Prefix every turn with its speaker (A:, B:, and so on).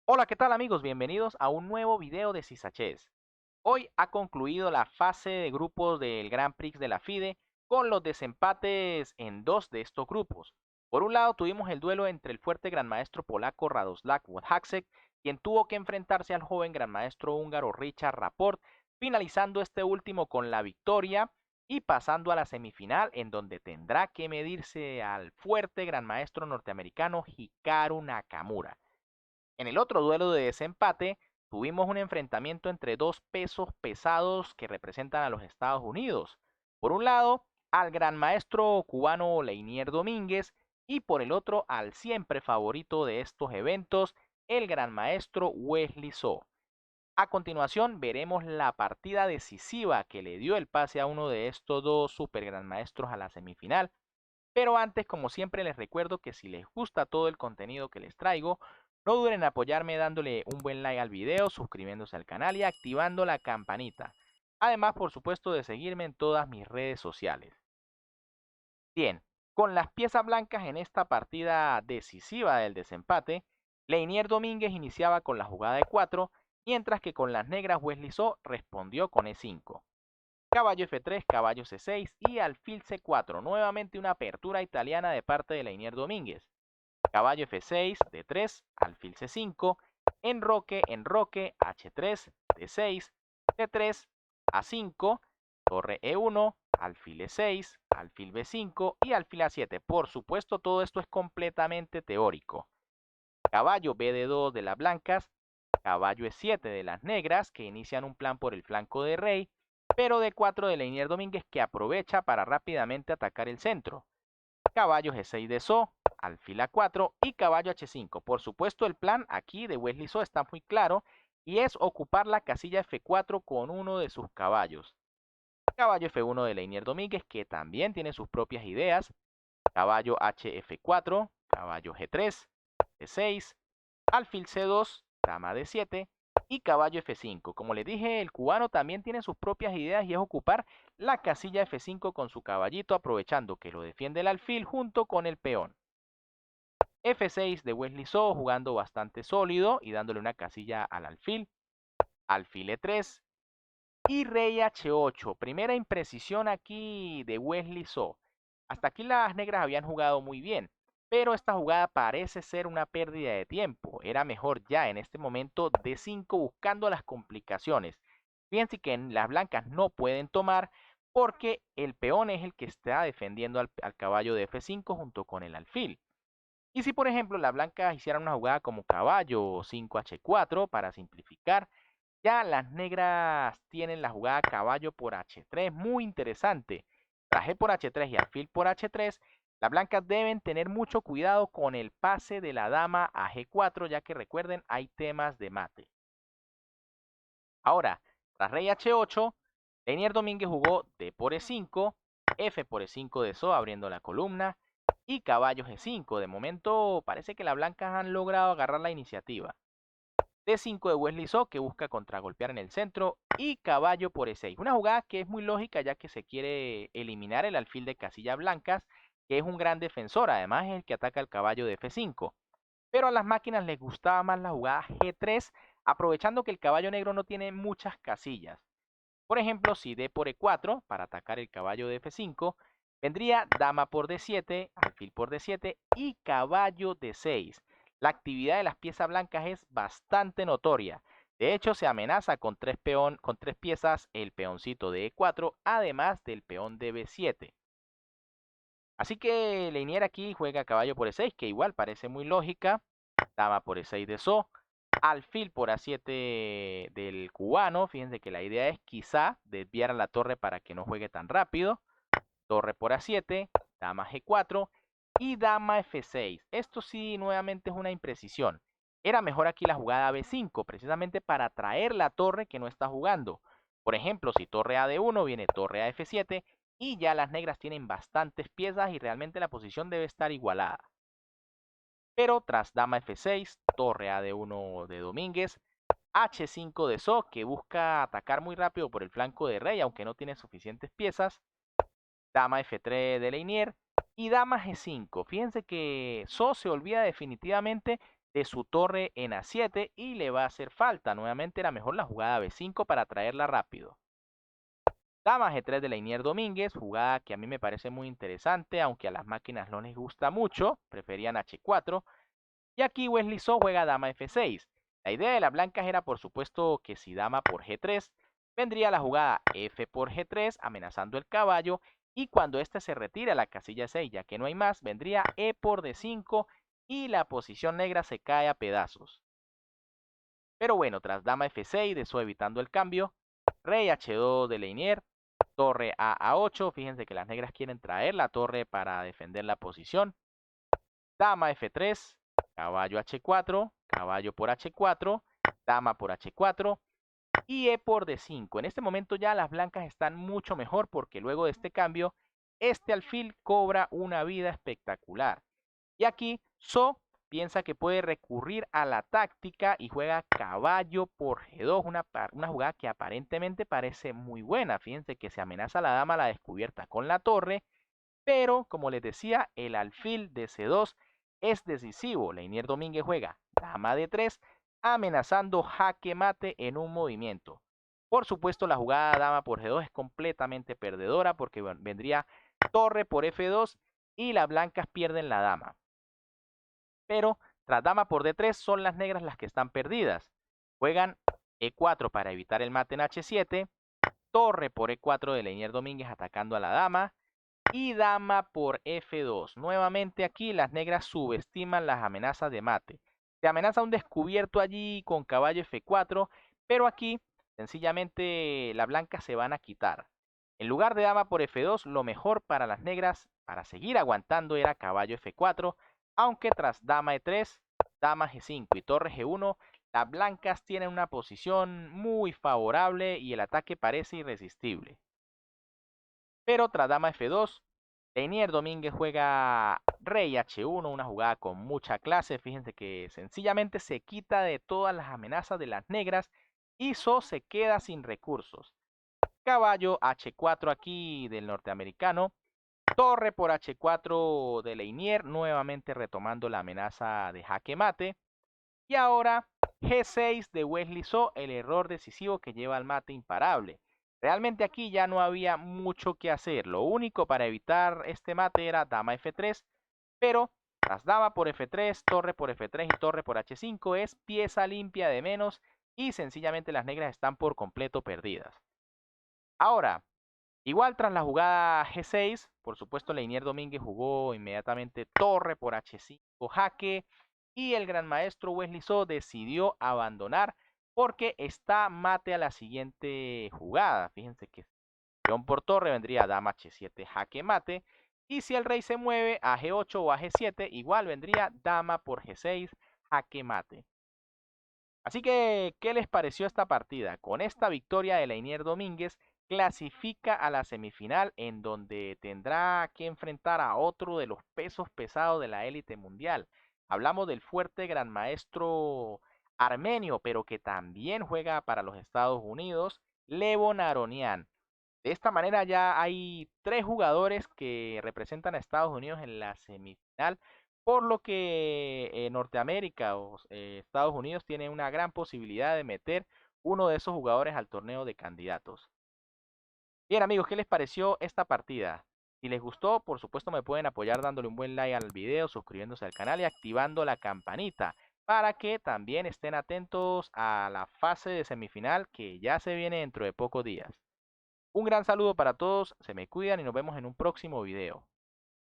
A: Hola, ¿qué tal amigos? Bienvenidos a un nuevo video de Sisachés. Hoy ha concluido la fase de grupos del Grand Prix de la FIDE con los desempates en dos de estos grupos. Por un lado tuvimos el duelo entre el fuerte gran maestro polaco Radoslav Wojciech, quien tuvo que enfrentarse al joven gran maestro húngaro Richard Rapport, finalizando este último con la victoria y pasando a la semifinal en donde tendrá que medirse al fuerte gran maestro norteamericano Hikaru Nakamura. En el otro duelo de desempate, tuvimos un enfrentamiento entre dos pesos pesados que representan a los Estados Unidos. Por un lado, al gran maestro cubano Leinier Domínguez y por el otro al siempre favorito de estos eventos, el gran maestro Wesley So. A continuación veremos la partida decisiva que le dio el pase a uno de estos dos super gran maestros a la semifinal. Pero antes, como siempre, les recuerdo que si les gusta todo el contenido que les traigo, no duden en apoyarme dándole un buen like al video, suscribiéndose al canal y activando la campanita. Además, por supuesto, de seguirme en todas mis redes sociales. Bien, con las piezas blancas en esta partida decisiva del desempate, Leinier Domínguez iniciaba con la jugada de 4, mientras que con las negras Wesley So respondió con E5. Caballo F3, caballo C6 y alfil C4. Nuevamente una apertura italiana de parte de Leinier Domínguez. Caballo F6, D3, alfil C5, enroque, enroque, H3, D6, C3, A5, torre E1, alfil E6, alfil B5 y alfil A7. Por supuesto, todo esto es completamente teórico. Caballo BD2 de las blancas, caballo E7 de las negras, que inician un plan por el flanco de rey, pero D4 de Leinier Domínguez, que aprovecha para rápidamente atacar el centro. Caballo G6 de So, alfil A4 y caballo H5. Por supuesto, el plan aquí de Wesley So está muy claro y es ocupar la casilla F4 con uno de sus caballos. Caballo F1 de Leinier Domínguez, que también tiene sus propias ideas. Caballo HF4, caballo G3, D6, alfil C2, dama D7 y caballo F5. Como les dije, el cubano también tiene sus propias ideas y es ocupar la casilla F5 con su caballito, aprovechando que lo defiende el alfil junto con el peón. F6 de Wesley So, jugando bastante sólido y dándole una casilla al alfil. Alfil E3 y rey H8. Primera imprecisión aquí de Wesley So. Hasta aquí las negras habían jugado muy bien, pero esta jugada parece ser una pérdida de tiempo. Era mejor ya en este momento D5 buscando las complicaciones. Fíjense que las blancas no pueden tomar porque el peón es el que está defendiendo al caballo de F5 junto con el alfil. Y si por ejemplo las blancas hicieran una jugada como caballo 5H4 para simplificar, ya las negras tienen la jugada caballo por H3, muy interesante. Traje por H3 y alfil por H3. Las blancas deben tener mucho cuidado con el pase de la dama a G4, ya que recuerden, hay temas de mate. Ahora, tras rey H8, Lenier Domínguez jugó D por E5, F por E5 de So abriendo la columna y caballo G5. De momento parece que las blancas han logrado agarrar la iniciativa. D5 de Wesley So, que busca contragolpear en el centro, y caballo por E6. Una jugada que es muy lógica ya que se quiere eliminar el alfil de casillas blancas, que es un gran defensor, además es el que ataca el caballo de F5. Pero a las máquinas les gustaba más la jugada G3, aprovechando que el caballo negro no tiene muchas casillas. Por ejemplo, si D por E4, para atacar el caballo de F5, vendría dama por D7, alfil por D7 y caballo D6. La actividad de las piezas blancas es bastante notoria. De hecho, se amenaza con con tres piezas el peoncito de E4, además del peón de B7. Así que Leinier aquí juega caballo por E6, que igual parece muy lógica. Dama por E6 de So. Alfil por A7 del cubano. Fíjense que la idea es quizá desviar a la torre para que no juegue tan rápido. Torre por A7, dama G4 y dama F6. Esto sí, nuevamente es una imprecisión. Era mejor aquí la jugada B5, precisamente para traer la torre que no está jugando. Por ejemplo, si torre A D1 viene torre a F7 y ya las negras tienen bastantes piezas y realmente la posición debe estar igualada. Pero tras dama F6, torre a D1 de Domínguez, H5 de So, que busca atacar muy rápido por el flanco de rey, aunque no tiene suficientes piezas, dama F3 de Leinier y dama G5. Fíjense que So se olvida definitivamente de su torre en A7 y le va a hacer falta. Nuevamente era mejor la jugada B5 para traerla rápido. Dama G3 de Leinier Domínguez, jugada que a mí me parece muy interesante, aunque a las máquinas no les gusta mucho, preferían H4. Y aquí Wesley So juega Dama F6. La idea de las blancas era por supuesto que si Dama por G3, vendría la jugada F por G3 amenazando el caballo y cuando este se retire a la casilla 6 ya que no hay más, vendría E por D5 y la posición negra se cae a pedazos. Pero bueno, tras Dama F6, Dessau evitando el cambio, Rey H2 de Leinier, torre a A8, fíjense que las negras quieren traer la torre para defender la posición. Dama F3, caballo H4, caballo por H4, dama por H4 y E por D5. En este momento ya las blancas están mucho mejor porque luego de este cambio, este alfil cobra una vida espectacular. Y aquí So piensa que puede recurrir a la táctica y juega caballo por G2, una jugada que aparentemente parece muy buena. Fíjense que se amenaza a la dama a la descubierta con la torre, pero como les decía, el alfil de C2 es decisivo. Leinier Domínguez juega dama D3, amenazando jaque mate en un movimiento. Por supuesto, la jugada dama por G2 es completamente perdedora porque vendría torre por F2 y las blancas pierden la dama. Pero tras dama por D3 son las negras las que están perdidas. Juegan E4 para evitar el mate en H7, torre por E4 de Leinier Domínguez atacando a la dama y dama por F2. Nuevamente aquí las negras subestiman las amenazas de mate. Se amenaza un descubierto allí con caballo F4, pero aquí sencillamente las blancas se van a quitar. En lugar de dama por F2, lo mejor para las negras para seguir aguantando era caballo F4, aunque tras dama E3, dama G5 y torre G1, las blancas tienen una posición muy favorable y el ataque parece irresistible. Pero tras dama F2, Leinier Domínguez juega rey H1, una jugada con mucha clase. Fíjense que sencillamente se quita de todas las amenazas de las negras y So se queda sin recursos. Caballo H4 aquí del norteamericano. Torre por H4 de Leinier, nuevamente retomando la amenaza de jaque mate. Y ahora G6 de Wesley So, el error decisivo que lleva al mate imparable. Realmente aquí ya no había mucho que hacer. Lo único para evitar este mate era dama F3, pero tras dama por F3, torre por F3 y torre por H5 es pieza limpia de menos y sencillamente las negras están por completo perdidas. Ahora, igual tras la jugada G6, por supuesto Leinier Domínguez jugó inmediatamente torre por H5 jaque y el gran maestro Wesley So decidió abandonar porque está mate a la siguiente jugada. Fíjense que peón por torre vendría dama H7 jaque mate y si el rey se mueve a G8 o a G7 igual vendría dama por G6 jaque mate. Así que, ¿qué les pareció esta partida? Con esta victoria de Leinier Domínguez, clasifica a la semifinal en donde tendrá que enfrentar a otro de los pesos pesados de la élite mundial. Hablamos del fuerte gran maestro armenio, pero que también juega para los Estados Unidos, Levon Aronian. De esta manera ya hay 3 jugadores que representan a Estados Unidos en la semifinal, por lo que Norteamérica o Estados Unidos tiene una gran posibilidad de meter uno de esos jugadores al torneo de candidatos. Bien amigos, ¿qué les pareció esta partida? Si les gustó, por supuesto me pueden apoyar dándole un buen like al video, suscribiéndose al canal y activando la campanita para que también estén atentos a la fase de semifinal que ya se viene dentro de pocos días. Un gran saludo para todos, se me cuidan y nos vemos en un próximo video.